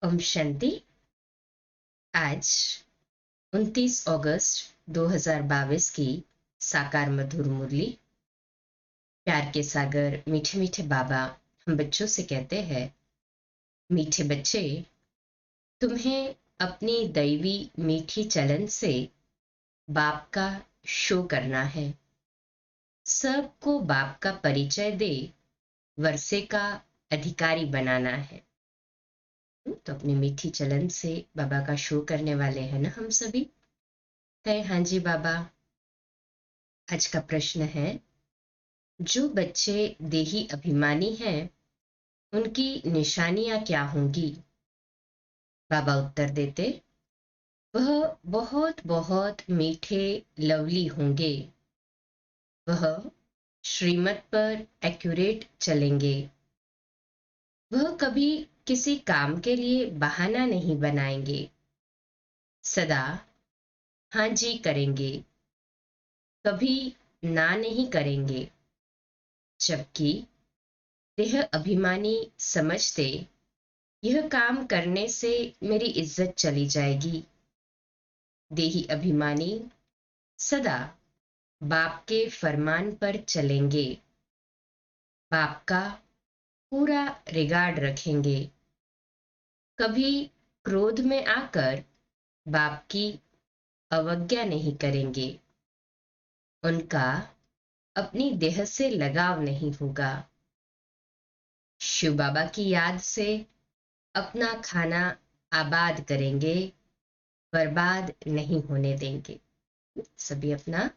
ओम शांति। आज 29 अगस्त 2022 की साकार मधुर मुरली। प्यार के सागर मीठे मीठे बाबा हम बच्चों से कहते हैं, मीठे बच्चे, तुम्हें अपनी दैवी मीठी चलन से बाप का शो करना है। सबको बाप का परिचय दे वर्षे का अधिकारी बनाना है। तो अपनी मीठी चलन से बाबा का शो करने वाले हैं ना हम सभी। है हाँ जी बाबा। आज का प्रश्न है, जो बच्चे देही अभिमानी हैं उनकी निशानियां क्या होंगी? बाबा उत्तर देते, वह बहुत बहुत मीठे लवली होंगे। वह श्रीमत पर एक्यूरेट चलेंगे। वह कभी किसी काम के लिए बहाना नहीं बनाएंगे। सदा हाँ जी करेंगे, कभी ना नहीं करेंगे। जबकि देह अभिमानी समझते, यह काम करने से मेरी इज्जत चली जाएगी। देही अभिमानी सदा बाप के फरमान पर चलेंगे। बाप का पूरा रिगार्ड रखेंगे। कभी क्रोध में आकर बाप की अवज्ञा नहीं करेंगे। उनका अपनी देह से लगाव नहीं होगा। शिव बाबा की याद से अपना खाना आबाद करेंगे, बर्बाद नहीं होने देंगे। सभी अपना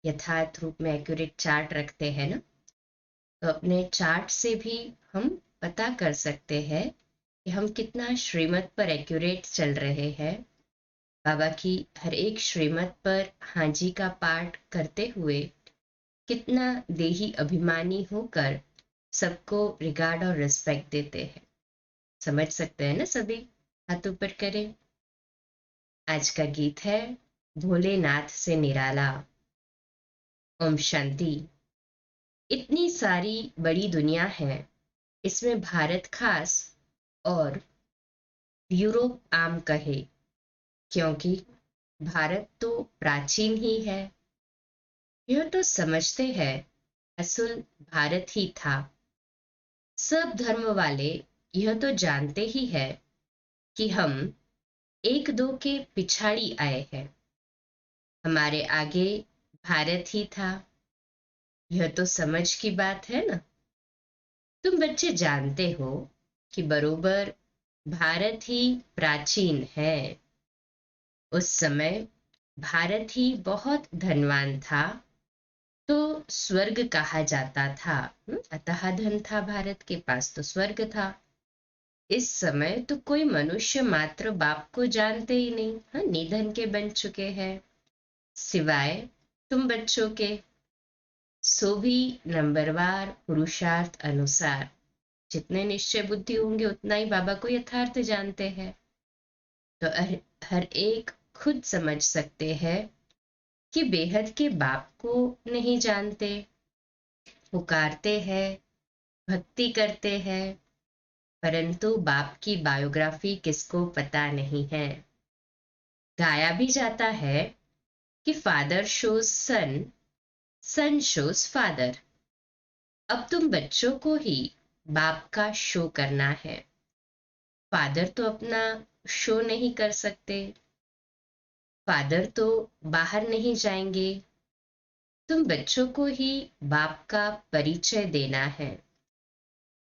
यथार्थ रूप में एक्यूरेट चार्ट रखते हैं ना, तो अपने चार्ट से भी हम पता कर सकते हैं कि हम कितना श्रीमत पर एक्यूरेट चल रहे हैं। बाबा की हर एक श्रीमत पर हाजी का पाठ करते हुए कितना देही अभिमानी होकर सबको रिगार्ड और रिस्पेक्ट देते हैं। समझ सकते हैं ना सभी? हाथ ऊपर करें। आज का गीत है भोलेनाथ से निराला। ओम शांति। इतनी सारी बड़ी दुनिया है, इसमें भारत खास और यूरोप आम कहे, क्योंकि भारत तो प्राचीन ही है। यह तो समझते हैं असल भारत ही था। सब धर्म वाले यह तो जानते ही है कि हम एक दो के पिछाड़ी आए हैं। हमारे आगे भारत ही था। यह तो समझ की बात है ना। तुम बच्चे जानते हो कि बरोबर भारत ही प्राचीन है। उस समय भारत ही बहुत धनवान था, तो स्वर्ग कहा जाता था। अतः धन था, भारत के पास तो स्वर्ग था। इस समय तो कोई मनुष्य मात्र बाप को जानते ही नहीं। हाँ, निधन के बन चुके हैं, सिवाय तुम बच्चों के। सो भी नंबरवार पुरुषार्थ अनुसार जितने निश्चय बुद्धि होंगे उतना ही बाबा को यथार्थ जानते हैं। तो हर एक खुद समझ सकते हैं कि बेहद के बाप को नहीं जानते। पुकारते हैं, भक्ति करते हैं, परंतु बाप की बायोग्राफी किसको पता नहीं है। गाया भी जाता है कि फादर शोज सन, सन शोज फादर। अब तुम बच्चों को ही बाप का शो करना है। फादर तो अपना शो नहीं कर सकते। फादर तो बाहर नहीं जाएंगे। तुम बच्चों को ही बाप का परिचय देना है।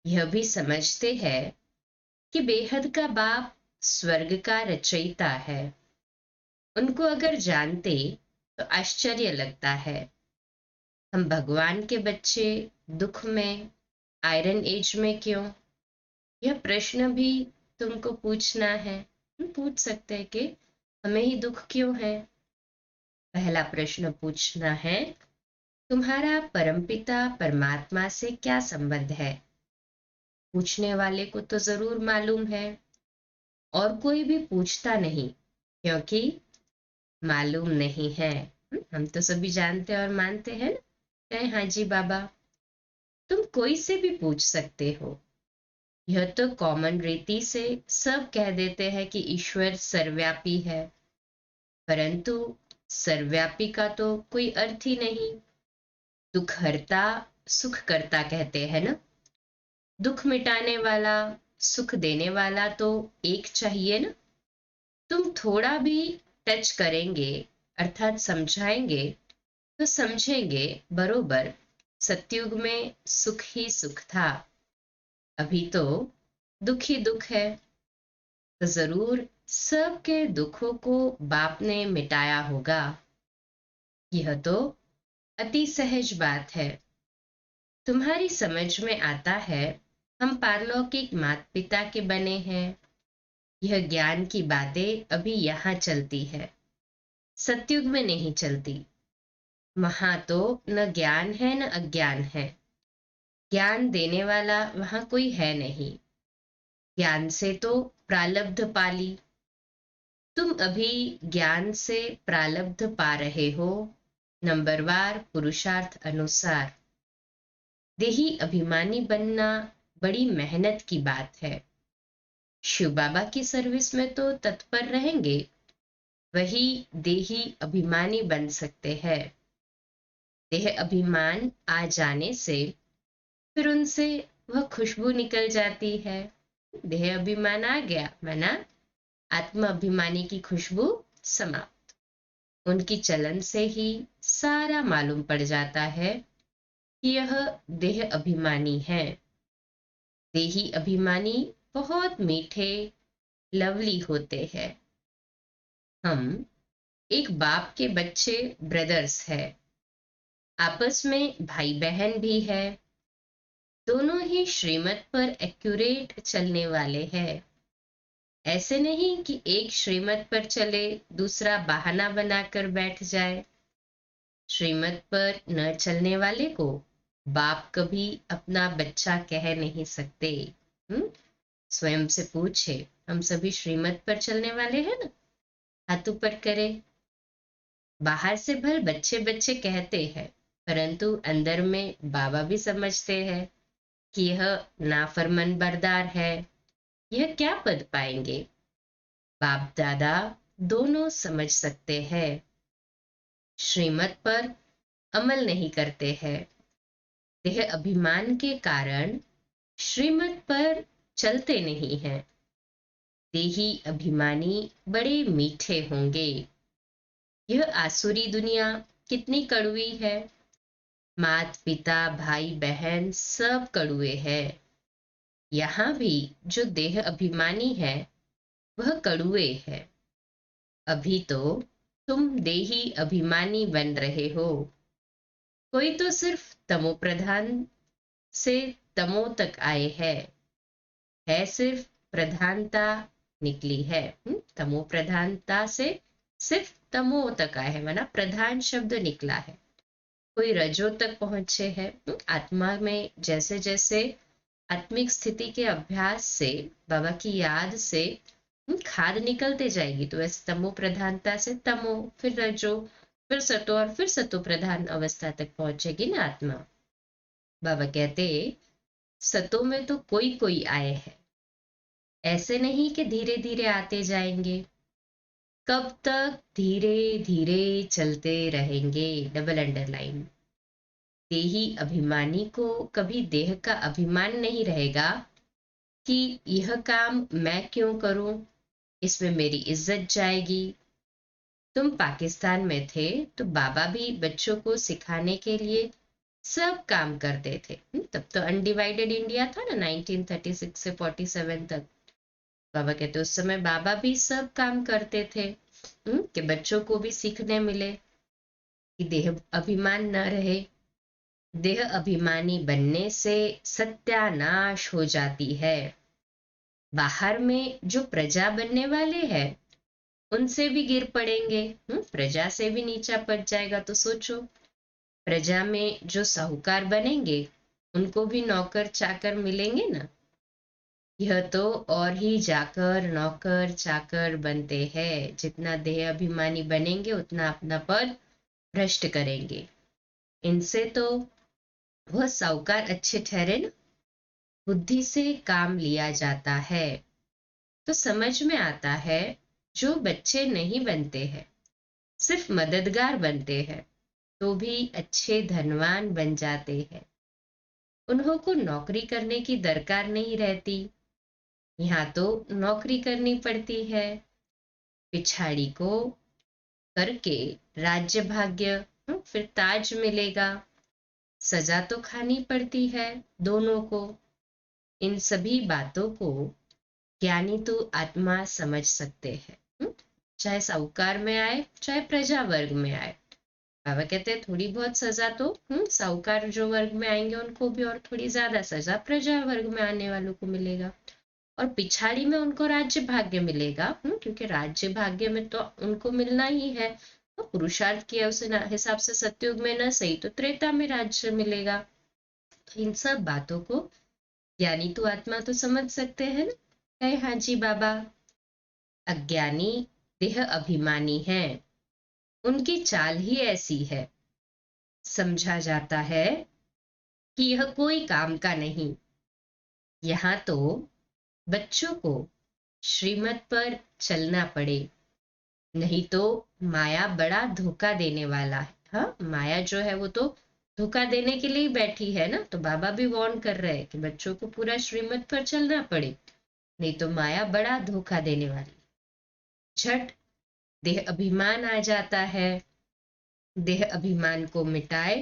यह भी समझते हैं कि बेहद का बाप स्वर्ग का रचयिता है। उनको अगर जानते तो आश्चर्य लगता है। हम भगवान के बच्चे दुख में, आयरन एज में क्यों? यह प्रश्न भी तुमको पूछना है। पूछ सकते हैं कि हमें ही दुख क्यों है। पहला प्रश्न पूछना है, तुम्हारा परमपिता परमात्मा से क्या संबंध है? पूछने वाले को तो जरूर मालूम है, और कोई भी पूछता नहीं, क्योंकि मालूम नहीं है। हम तो सभी जानते और मानते हैं ना। कहे हाँ जी बाबा। तुम कोई से भी पूछ सकते हो, यह तो कॉमन रीति से सब कह देते हैं कि ईश्वर सर्वव्यापी है, परंतु सर्वव्यापी का तो कोई अर्थ ही नहीं। दुख हरता सुख करता कहते हैं ना। दुख मिटाने वाला सुख देने वाला तो एक चाहिए ना। तुम थोड़ा भी टच करेंगे अर्थात समझाएंगे तो समझेंगे बरोबर। सतयुग में सुख ही सुख था, अभी तो दुख ही दुख है। तो जरूर सबके दुखों को बाप ने मिटाया होगा। यह तो अति सहज बात है। तुम्हारी समझ में आता है हम पारलौकिक माता पिता के बने हैं। यह ज्ञान की बातें अभी यहाँ चलती है, सतयुग में नहीं चलती। वहां तो न ज्ञान है न अज्ञान है। ज्ञान देने वाला वहां कोई है नहीं। ज्ञान से तो प्रालब्ध पाली। तुम अभी ज्ञान से प्रालब्ध पा रहे हो, नंबरवार पुरुषार्थ अनुसार। देही अभिमानी बनना बड़ी मेहनत की बात है। शिव बाबा की सर्विस में तो तत्पर रहेंगे, वही देही अभिमानी बन सकते हैं। देह अभिमान आ जाने से फिर उनसे वह खुशबू निकल जाती है। देह अभिमान आ गया माना आत्म अभिमानी की खुशबू समाप्त। उनकी चलन से ही सारा मालूम पड़ जाता है कि यह देह अभिमानी है। देही अभिमानी बहुत मीठे लवली होते हैं। हम एक बाप के बच्चे ब्रदर्स हैं, आपस में भाई बहन भी है। दोनों ही श्रीमत पर एक्यूरेट चलने वाले हैं। ऐसे नहीं कि एक श्रीमत पर चले दूसरा बहाना बनाकर बैठ जाए। श्रीमत पर न चलने वाले को बाप कभी अपना बच्चा कह नहीं सकते। स्वयं से पूछे, हम सभी श्रीमत पर चलने वाले हैं ना? हाथ ऊपर करे। बाहर से भल बच्चे बच्चे कहते हैं, परंतु अंदर में बाबा भी समझते हैं कि यह नाफरमान बरदार है। यह क्या पद पाएंगे? बाप दादा दोनों समझ सकते हैं। श्रीमत पर अमल नहीं करते हैं। देह अभिमान के कारण श्रीमत पर चलते नहीं हैं। देही अभिमानी बड़े मीठे होंगे। यह आसुरी दुनिया कितनी कड़वी है। मात पिता भाई बहन सब कड़ुए हैं। यहाँ भी जो देह अभिमानी है वह कड़ुए है। अभी तो तुम देही अभिमानी बन रहे हो। कोई तो सिर्फ तमो प्रधान से तमो तक आए है सिर्फ प्रधानता निकली है। तमो प्रधानता से सिर्फ तमो तक आए है माना प्रधान शब्द निकला है। कोई रजो तक पहुंचे हैं। आत्मा में जैसे जैसे आत्मिक स्थिति के अभ्यास से बाबा की याद से खाद निकलते जाएगी, तो ऐसे तमो प्रधानता से तमो फिर रजो फिर सतो और फिर सतो प्रधान अवस्था तक पहुंचेगी ना आत्मा। बाबा कहते सतो में तो कोई कोई आए हैं, ऐसे नहीं कि धीरे धीरे आते जाएंगे। कब तक धीरे धीरे चलते रहेंगे। Double underline. देही अभिमानी को कभी देह का अभिमान नहीं रहेगा कि यह काम मैं क्यों करूं, इसमें मेरी इज्जत जाएगी। तुम पाकिस्तान में थे तो बाबा भी बच्चों को सिखाने के लिए सब काम करते थे। तब तो अनडिवाइडेड इंडिया था ना 1936 से 47 तक। बाबा कहते उस समय बाबा भी सब काम करते थे कि बच्चों को भी सीखने मिले कि देह अभिमान न रहे। देह अभिमानी बनने से सत्यानाश हो जाती है। बाहर में जो प्रजा बनने वाले हैं उनसे भी गिर पड़ेंगे। प्रजा से भी नीचा पड़ जाएगा। तो सोचो, प्रजा में जो साहूकार बनेंगे उनको भी नौकर चाकर मिलेंगे ना। यह तो और ही जाकर नौकर चाकर बनते हैं। जितना देह अभिमानी बनेंगे उतना अपना पद भ्रष्ट करेंगे। इनसे तो वह साहूकार अच्छे ठहरे ना। बुद्धि से काम लिया जाता है तो समझ में आता है जो बच्चे नहीं बनते हैं, सिर्फ मददगार बनते हैं तो भी अच्छे धनवान बन जाते हैं। उन्हों को नौकरी करने की दरकार नहीं रहती, यहाँ तो नौकरी करनी पड़ती है। पिछाड़ी को करके राज्य भाग्य, फिर ताज मिलेगा। सजा तो खानी पड़ती है दोनों को। इन सभी बातों को ज्ञानी तो आत्मा समझ सकते हैं, चाहे साहूकार में आए चाहे प्रजा वर्ग में आए। बाबा कहते हैं थोड़ी बहुत सजा तो साहूकार जो वर्ग में आएंगे उनको भी, और थोड़ी ज्यादा सजा प्रजा वर्ग में आने वालों को मिलेगा। और पिछाड़ी में उनको राज्य भाग्य मिलेगा, क्योंकि राज्य भाग्य में तो उनको मिलना ही है। तो पुरुषार्थ किया उस हिसाब से सतयुग में न सही तो त्रेता में राज्य मिलेगा। तो इन सब बातों को ज्ञानी तो आत्मा तो समझ सकते हैं ना। कहे हाँ जी बाबा। अज्ञानी देह अभिमानी है, उनकी चाल ही ऐसी है। समझा जाता है कि यह कोई काम का नहीं। यहाँ तो बच्चों को श्रीमत पर चलना पड़े, नहीं तो माया बड़ा धोखा देने वाला है। हाँ, माया जो है वो तो धोखा देने के लिए ही बैठी है ना। तो बाबा भी वार्न कर रहे हैं कि बच्चों को पूरा श्रीमत पर चलना पड़े, नहीं तो माया बड़ा धोखा देने वाली। झट देह अभिमान आ जाता है, देह अभिमान को मिटाए।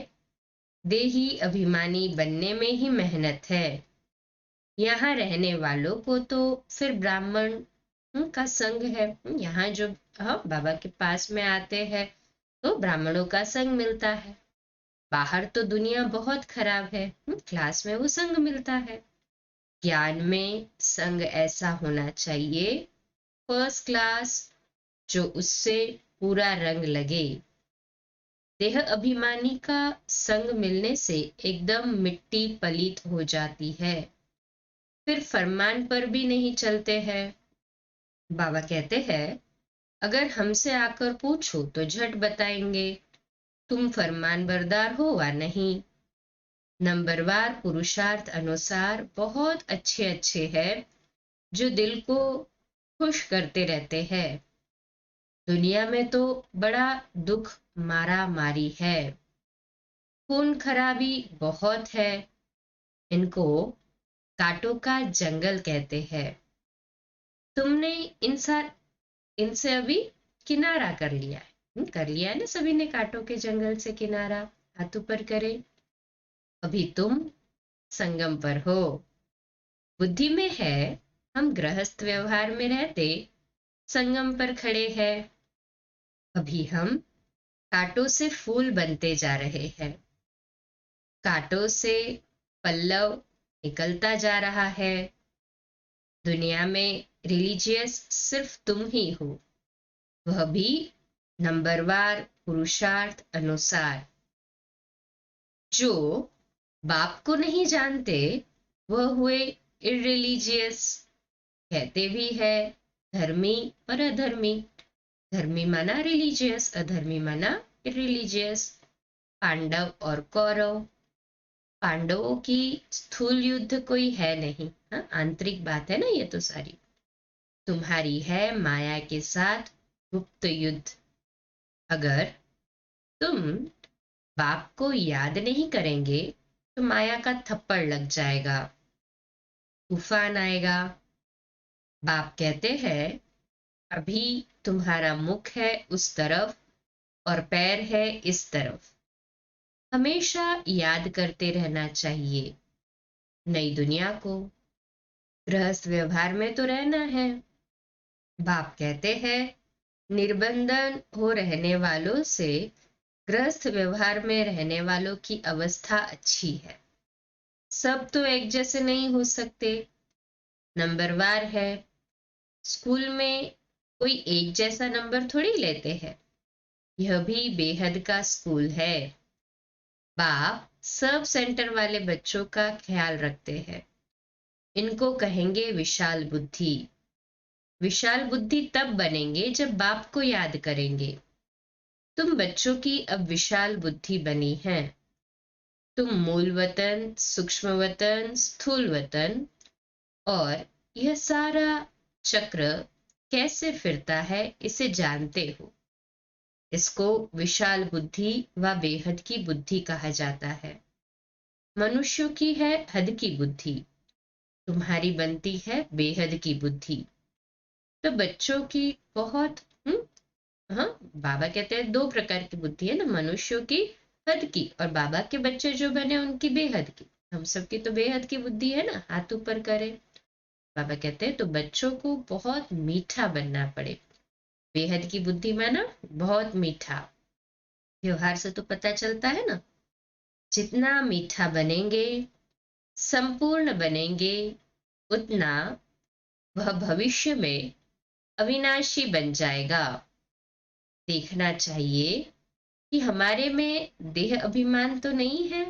देही अभिमानी बनने में ही मेहनत है। यहाँ रहने वालों को तो फिर ब्राह्मण का संग है। यहाँ जो बाबा के पास में आते हैं तो ब्राह्मणों का संग मिलता है। बाहर तो दुनिया बहुत खराब है, क्लास में वो संग मिलता है। ज्ञान में संग ऐसा होना चाहिए फर्स्ट क्लास, जो उससे पूरा रंग लगे। देह अभिमानी का संग मिलने से एकदम मिट्टी पलीत हो जाती है, फिर फरमान पर भी नहीं चलते हैं। बाबा कहते हैं अगर हमसे आकर पूछो तो झट बताएंगे तुम फरमान बरदार हो वा नहीं। नंबरवार पुरुषार्थ अनुसार बहुत अच्छे अच्छे हैं जो दिल को खुश करते रहते हैं। दुनिया में तो बड़ा दुख मारा मारी है, खून खराबी बहुत है। इनको कांटों का जंगल कहते हैं। तुमने इनसे अभी किनारा कर लिया है, कर लिया है ना सभी ने कांटों के जंगल से किनारा। हाथ ऊपर करे। अभी तुम संगम पर हो। बुद्धि में है हम गृहस्थ व्यवहार में रहते संगम पर खड़े हैं। अभी हम कांटों से फूल बनते जा रहे हैं। कांटों से पल्लव निकलता जा रहा है। दुनिया में रिलीजियस सिर्फ तुम ही हो, वह भी नंबरवार पुरुषार्थ अनुसार। जो बाप को नहीं जानते वह हुए इररिलीजियस। कहते भी है धर्मी और अधर्मी। धर्मी माना रिलीजियस, अधर्मी माना इररिलीजियस। पांडव और कौरव, पांडवों की स्थूल युद्ध कोई है नहीं, हाँ आंतरिक बात है ना ये तो सारी। तुम्हारी है माया के साथ गुप्त युद्ध। अगर तुम बाप को याद नहीं करेंगे तो माया का थप्पड़ लग जाएगा, तूफान आएगा। बाप कहते हैं अभी तुम्हारा मुख है उस तरफ और पैर है इस तरफ, हमेशा याद करते रहना चाहिए नई दुनिया को। गृहस्थ व्यवहार में तो रहना है। बाप कहते हैं निर्बंधन हो रहने वालों से गृहस्थ व्यवहार में रहने वालों की अवस्था अच्छी है। सब तो एक जैसे नहीं हो सकते, नंबरवार है। स्कूल में कोई एक जैसा नंबर थोड़ी लेते हैं। यह भी बेहद का स्कूल है। बाप सब सेंटर वाले बच्चों का ख्याल रखते हैं। इनको कहेंगे विशाल बुद्धि। विशाल बुद्धि तब बनेंगे जब बाप को याद करेंगे। तुम बच्चों की अब विशाल बुद्धि बनी है। तुम मूल वतन, सूक्ष्म वतन, स्थूल वतन और यह सारा चक्र कैसे फिरता है इसे जानते हो। इसको विशाल बुद्धि व बेहद की बुद्धि कहा जाता है। मनुष्यों की है हद की बुद्धि, तुम्हारी बनती है बेहद की बुद्धि। तो बच्चों की बहुत हाँ, बाबा कहते हैं दो प्रकार की बुद्धि है ना, मनुष्यों की हद की और बाबा के बच्चे जो बने उनकी बेहद की। हम सबकी तो बेहद की बुद्धि है ना, हाथ ऊपर करे। बाबा कहते हैं तो बच्चों को बहुत मीठा बनना पड़े। बेहद की बुद्धि माना बहुत मीठा। व्यवहार से तो पता चलता है ना, जितना मीठा बनेंगे, संपूर्ण बनेंगे, उतना वह भविष्य में अविनाशी बन जाएगा। देखना चाहिए कि हमारे में देह अभिमान तो नहीं है।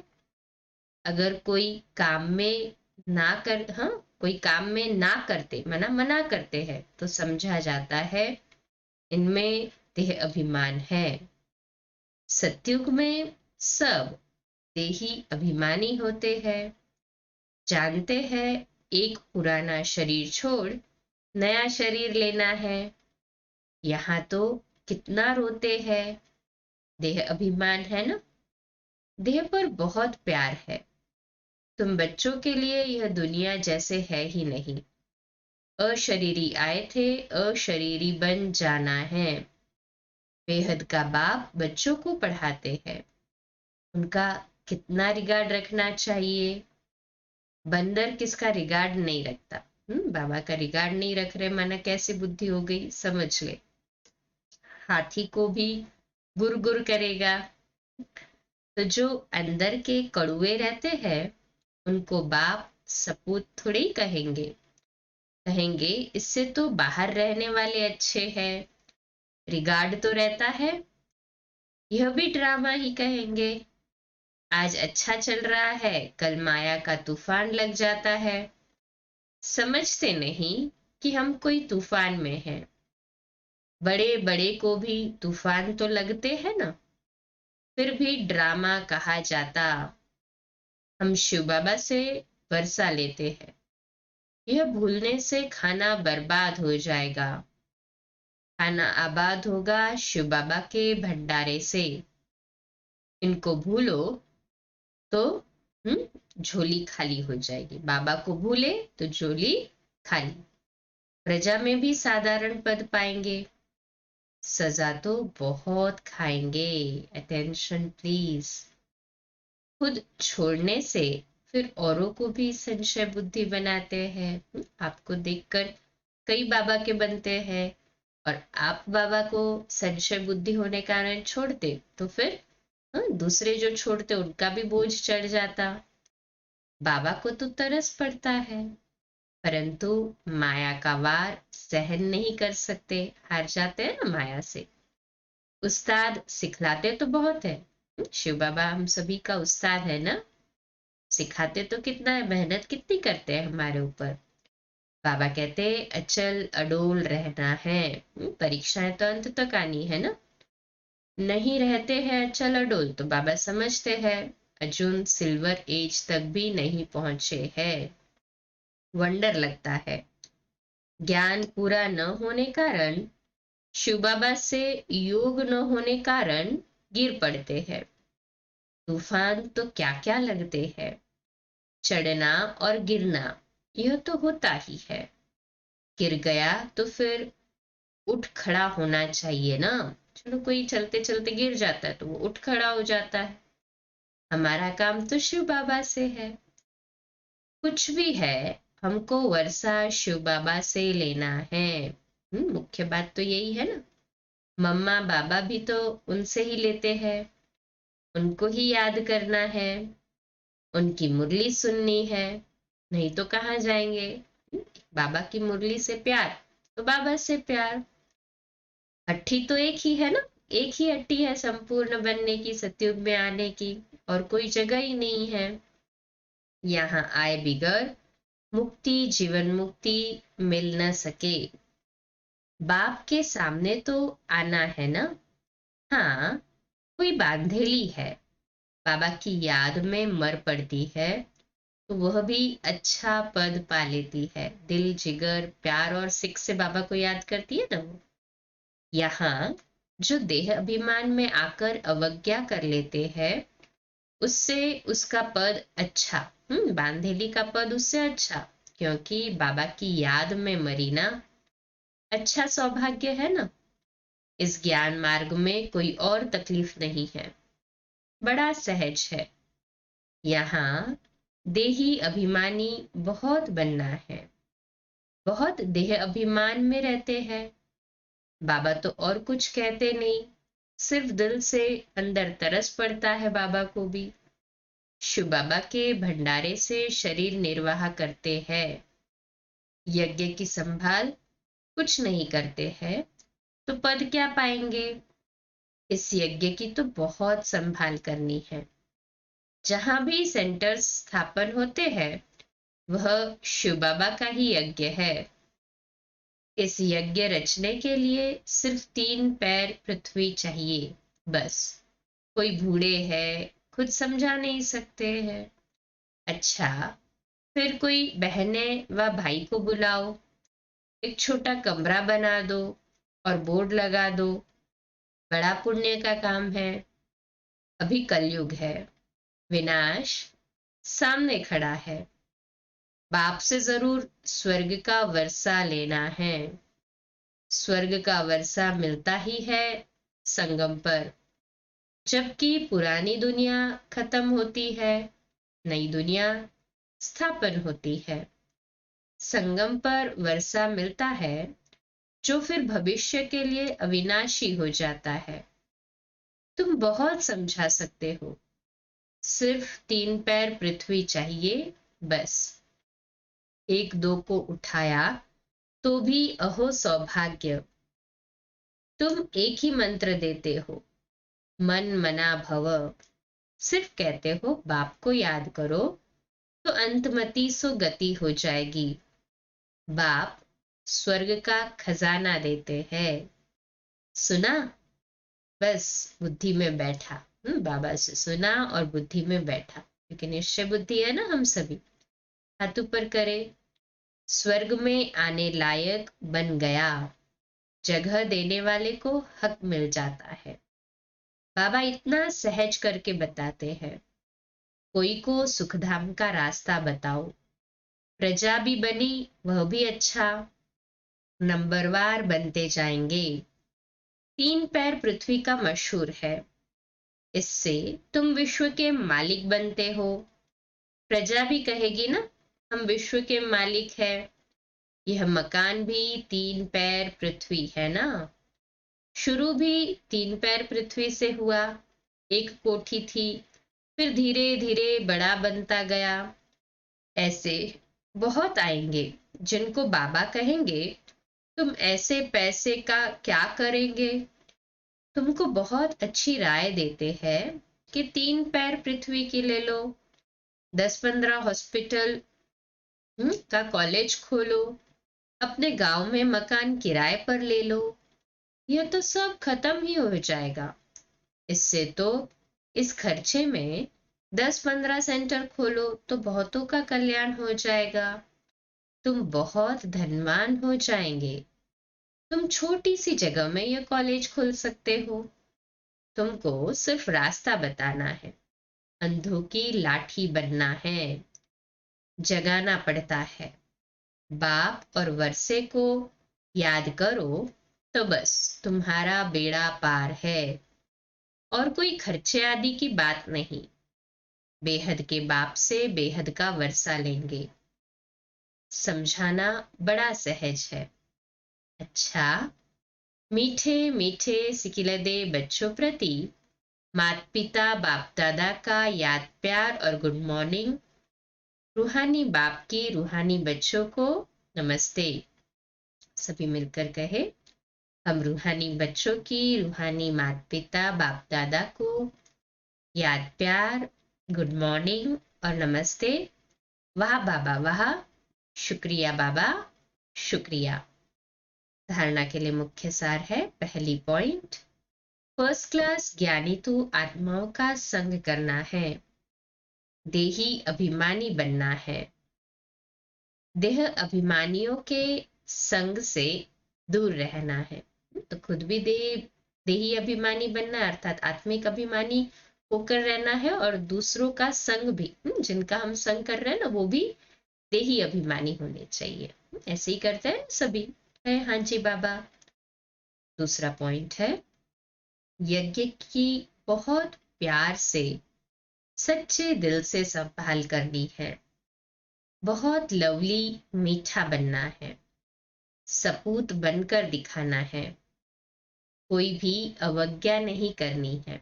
अगर कोई काम में ना कर हाँ कोई काम में ना करते मना करते हैं तो समझा जाता है इनमें देह अभिमान है। सतयुग में सब देही अभिमानी होते हैं। जानते हैं एक पुराना शरीर छोड़ नया शरीर लेना है। यहाँ तो कितना रोते हैं, देह अभिमान है ना। देह पर बहुत प्यार है। तुम बच्चों के लिए यह दुनिया जैसे है ही नहीं। अशरीरी आए थे, अशरीरी बन जाना है। बेहद का बाप बच्चों को पढ़ाते हैं। उनका कितना रिगार्ड रखना चाहिए। बंदर किसका रिगार्ड नहीं रखता। बाबा का रिगार्ड नहीं रख रहे माना कैसी बुद्धि हो गई, समझ ले। हाथी को भी गुर गुर करेगा। तो जो अंदर के कड़ुए रहते हैं उनको बाप सपूत थोड़े ही कहेंगे। कहेंगे इससे तो बाहर रहने वाले अच्छे हैं, रिगार्ड तो रहता है। यह भी ड्रामा ही कहेंगे। आज अच्छा चल रहा है, कल माया का तूफान लग जाता है। समझते नहीं कि हम कोई तूफान में हैं। बड़े बड़े को भी तूफान तो लगते हैं ना, फिर भी ड्रामा कहा जाता। हम शिव बाबा से वर्षा लेते हैं। यह भूलने से खाना बर्बाद हो जाएगा। खाना आबाद होगा शिव बाबा के भंडारे से। इनको भूलो तो झोली खाली हो जाएगी। बाबा को भूले तो झोली खाली। प्रजा में भी साधारण पद पाएंगे, सजा तो बहुत खाएंगे। Attention please. खुद छोड़ने से फिर औरों को भी संशय बुद्धि बनाते हैं। आपको देखकर कई बाबा के बनते हैं और आप बाबा को संशय बुद्धि होने के कारण छोड़ते तो फिर दूसरे जो छोड़ते उनका भी बोझ चढ़ जाता। बाबा को तो तरस पड़ता है, परंतु माया का वार सहन नहीं कर सकते, हार जाते हैं ना माया से। उस्ताद सिखलाते तो बहुत है। शिव बाबा हम सभी का उस्ताद है ना। सिखाते तो कितना है, मेहनत कितनी करते हैं हमारे ऊपर। बाबा कहते अचल अडोल रहना है। परीक्षाएं तो अंत तक आनी है ना। नहीं रहते हैं अचल अडोल तो बाबा समझते हैं अर्जुन सिल्वर एज तक भी नहीं पहुंचे हैं। वंडर लगता है। ज्ञान पूरा न होने कारण, शिव बाबा से योग न होने कारण गिर पड़ते हैं। तूफान तो क्या क्या लगते हैं। चढ़ना और गिरना यह तो होता ही है। गिर गया तो फिर उठ खड़ा होना चाहिए ना। चलो कोई चलते चलते गिर जाता है तो वो उठ खड़ा हो जाता है। हमारा काम तो शिव बाबा से है। कुछ भी है हमको वर्षा शिव बाबा से लेना है। मुख्य बात तो यही है ना। मम्मा बाबा भी तो उनसे ही लेते हैं। उनको ही याद करना है, उनकी मुरली सुननी है। नहीं तो कहाँ जाएंगे। बाबा की मुरली से प्यार तो बाबा से प्यार। हट्टी तो एक ही है ना। एक ही हट्टी है संपूर्ण बनने की, सतयुग में आने की, और कोई जगह ही नहीं है। यहाँ आए बिगर मुक्ति जीवन मुक्ति मिल न सके। बाप के सामने तो आना है ना। हाँ, कोई बांधेली है, बाबा की याद में मर पड़ती है तो वह भी अच्छा पद पा लेती है। दिल जिगर प्यार और सिक से बाबा को याद करती है ना वो। यहाँ जो देह अभिमान में आकर अवज्ञा कर लेते हैं उससे उसका पद अच्छा, बांधेली का पद उससे अच्छा, क्योंकि बाबा की याद में मरी ना, अच्छा सौभाग्य है ना। इस ज्ञान मार्ग में कोई और तकलीफ नहीं है, बड़ा सहज है। यहाँ देही अभिमानी बहुत बनना है, बहुत देह अभिमान में रहते हैं। बाबा तो और कुछ कहते नहीं, सिर्फ दिल से अंदर तरस पड़ता है बाबा को भी। शिव बाबा के भंडारे से शरीर निर्वाह करते हैं, यज्ञ की संभाल कुछ नहीं करते हैं तो पद क्या पाएंगे। इस यज्ञ की तो बहुत संभाल करनी है। जहां भी सेंटर स्थापन होते हैं वह शिव बाबा का ही यज्ञ है। इस यज्ञ रचने के लिए सिर्फ 3 पैर पृथ्वी चाहिए बस। कोई बूढ़े हैं, खुद समझा नहीं सकते हैं। अच्छा, फिर कोई बहने व भाई को बुलाओ, एक छोटा कमरा बना दो और बोर्ड लगा दो। बड़ा पुण्य का काम है। अभी कलयुग है, विनाश सामने खड़ा है। बाप से जरूर स्वर्ग का वर्षा लेना है। स्वर्ग का वर्षा मिलता ही है संगम पर, जबकि पुरानी दुनिया खत्म होती है, नई दुनिया स्थापन होती है। संगम पर वर्षा मिलता है जो फिर भविष्य के लिए अविनाशी हो जाता है। तुम बहुत समझा सकते हो, सिर्फ 3 पैर पृथ्वी चाहिए बस। 1 2 को उठाया तो भी अहो सौभाग्य। तुम एक ही मंत्र देते हो, मन मना भव। सिर्फ कहते हो बाप को याद करो तो अंतमति सो गति हो जाएगी। बाप स्वर्ग का खजाना देते हैं। सुना, बस बुद्धि में बैठा। बाबा से सुना और बुद्धि में बैठा, क्योंकि निश्चय बुद्धि है ना हम सभी। हाथ ऊपर करे। स्वर्ग में आने लायक बन गया, जगह देने वाले को हक मिल जाता है। बाबा इतना सहज करके बताते हैं। कोई को सुखधाम का रास्ता बताओ, प्रजा भी बनी वह भी अच्छा, नंबरवार बनते जाएंगे। 3 पैर पृथ्वी का मशहूर है, इससे तुम विश्व के मालिक बनते हो। प्रजा भी कहेगी ना हम विश्व के मालिक है। यह मकान भी 3 पैर पृथ्वी है ना। शुरू भी 3 पैर पृथ्वी से हुआ, एक कोठी थी, फिर धीरे धीरे बड़ा बनता गया। ऐसे बहुत आएंगे जिनको बाबा कहेंगे तुम ऐसे पैसे का क्या करेंगे। तुमको बहुत अच्छी राय देते हैं कि 3 पैर पृथ्वी की ले लो, 10-15 हॉस्पिटल का कॉलेज खोलो, अपने गांव में मकान किराए पर ले लो। यह तो सब खत्म ही हो जाएगा। इससे तो इस खर्चे में 10-15 सेंटर खोलो तो बहुतों का कल्याण हो जाएगा। तुम बहुत धनवान हो जाएंगे। तुम छोटी सी जगह में यह कॉलेज खोल सकते हो। तुमको सिर्फ रास्ता बताना है, अंधों की लाठी बनना है, जगाना पड़ता है। बाप और वर्षे को याद करो तो बस तुम्हारा बेड़ा पार है। और कोई खर्चे आदि की बात नहीं, बेहद के बाप से बेहद का वर्षा लेंगे। समझाना बड़ा सहज है। अच्छा, मीठे मीठे सिकिलदे बच्चों प्रति माता पिता बाप दादा का याद प्यार और गुड मॉर्निंग। रूहानी बाप की रूहानी बच्चों को नमस्ते। सभी मिलकर कहे, हम रूहानी बच्चों की रूहानी माता पिता बाप दादा को याद प्यार, गुड मॉर्निंग और नमस्ते। वाह बाबा वाह, शुक्रिया बाबा शुक्रिया। धारणा के लिए मुख्य सार है। पहली पॉइंट, फर्स्ट क्लास ज्ञानी तो आत्माओं का संग करना है, देही अभिमानी बनना है। देह अभिमानियों के संग से दूर रहना है। तो खुद भी देही अभिमानी बनना है, अर्थात आत्मिक अभिमानी होकर रहना है, और दूसरों का संग भी, जिनका हम संग कर रहे हैं ना, वो भी देही अभिमानी होने चाहिए। ऐसे ही करते हैं सभी है। हाँ जी बाबा। दूसरा पॉइंट है, यज्ञ की बहुत प्यार से, सच्चे दिल से संभाल करनी है। बहुत लवली, मीठा बनना है। सपूत बनकर दिखाना है। कोई भी अवज्ञा नहीं करनी है।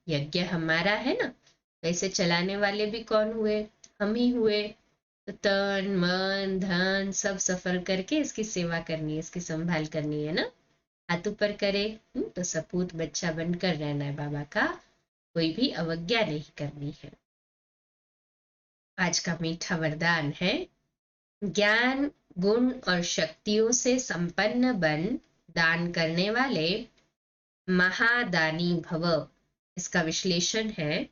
यज्ञ हमारा है ना, वैसे चलाने वाले भी कौन हुए? हम ही हुए। तो तन मन धन सब सफल करके इसकी सेवा करनी है, इसकी संभाल करनी है ना। हाथ ऊपर करे, तो सपूत बच्चा बनकर रहना है बाबा का। कोई भी अवज्ञा नहीं करनी है। आज का मीठा वरदान है, ज्ञान गुण और शक्तियों से संपन्न बन दान करने वाले महादानी भव। इसका विश्लेषण है,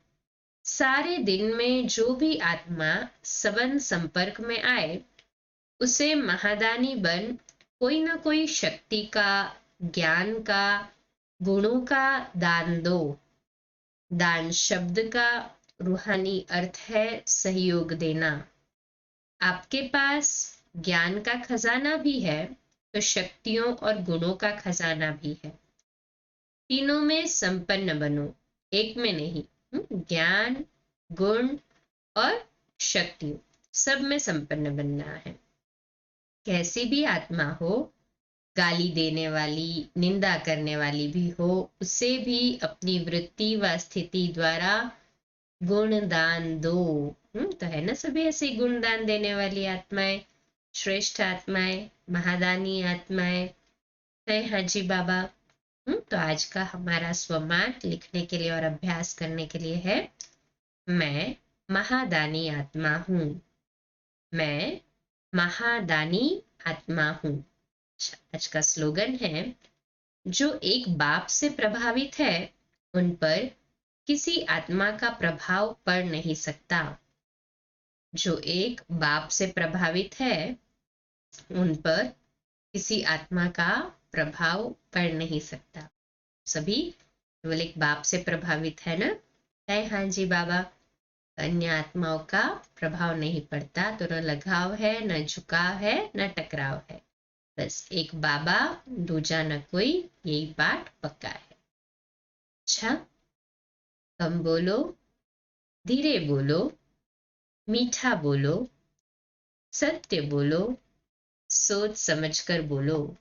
सारे दिन में जो भी आत्मा सवन संपर्क में आए, उसे महादानी बन कोई ना कोई शक्ति का, ज्ञान का, गुणों का दान दो। दान शब्द का रूहानी अर्थ है सहयोग देना। आपके पास ज्ञान का खजाना भी है, तो शक्तियों और गुणों का खजाना भी है। तीनों में संपन्न बनो, एक में नहीं। ज्ञान, गुण और शक्ति, सब में संपन्न बनना है। कैसी भी आत्मा हो, गाली देने वाली, निंदा करने वाली भी हो, उसे भी अपनी वृत्ति व स्थिति द्वारा गुण दान दो। तो है ना सभी ऐसे गुण दान देने वाली आत्माएं, श्रेष्ठ आत्माएं, महादानी आत्माएं है। हाँ जी बाबा। तो आज का हमारा स्वमार्ग लिखने के लिए और अभ्यास करने के लिए है, मैं महादानी आत्मा हूँ। मैं महादानी आत्मा हूँ। आज का स्लोगन है, जो एक बाप से प्रभावित है, उन पर किसी आत्मा का प्रभाव पड़ नहीं सकता। जो एक बाप से प्रभावित है, उन पर किसी आत्मा का प्रभाव पड़ नहीं सकता। सभी केवल एक बाप से प्रभावित है ना? है हाँ जी बाबा। अन्य आत्माओं का प्रभाव नहीं पड़ता, तो न लगाव है, न झुकाव है, न टकराव है। बस एक बाबा, दूजा न कोई, यही बात पक्का है। अच्छा, कम बोलो, धीरे बोलो, मीठा बोलो, सत्य बोलो, सोच समझकर बोलो।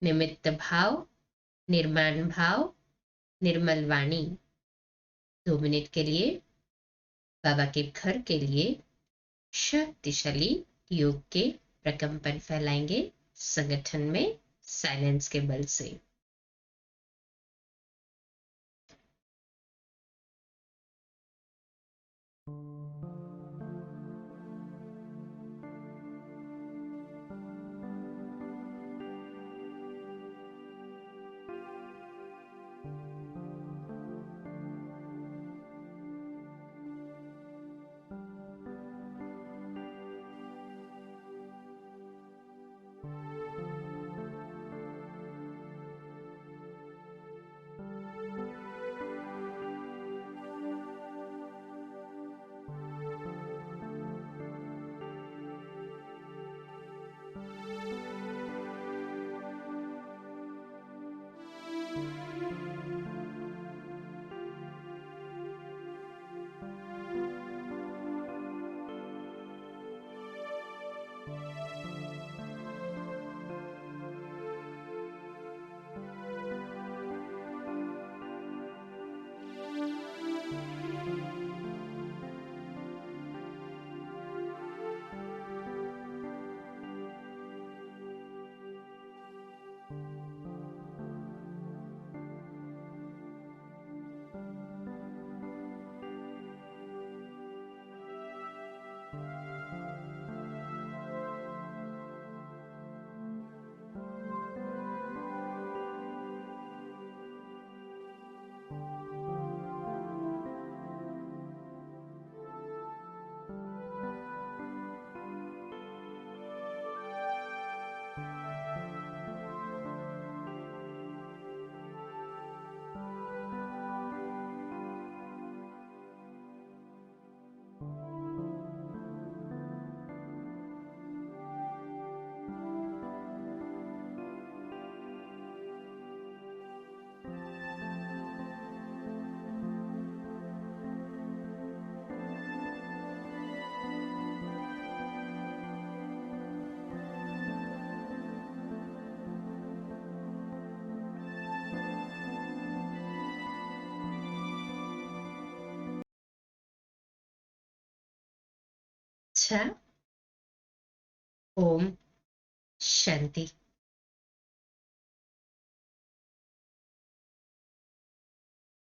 निमित्त भाव, निर्माण भाव, निर्मल वाणी। 2 मिनट के लिए बाबा के घर के लिए शक्तिशाली योग के प्रकंपन फैलाएंगे संगठन में साइलेंस के बल से। अच्छा, ओम शांति।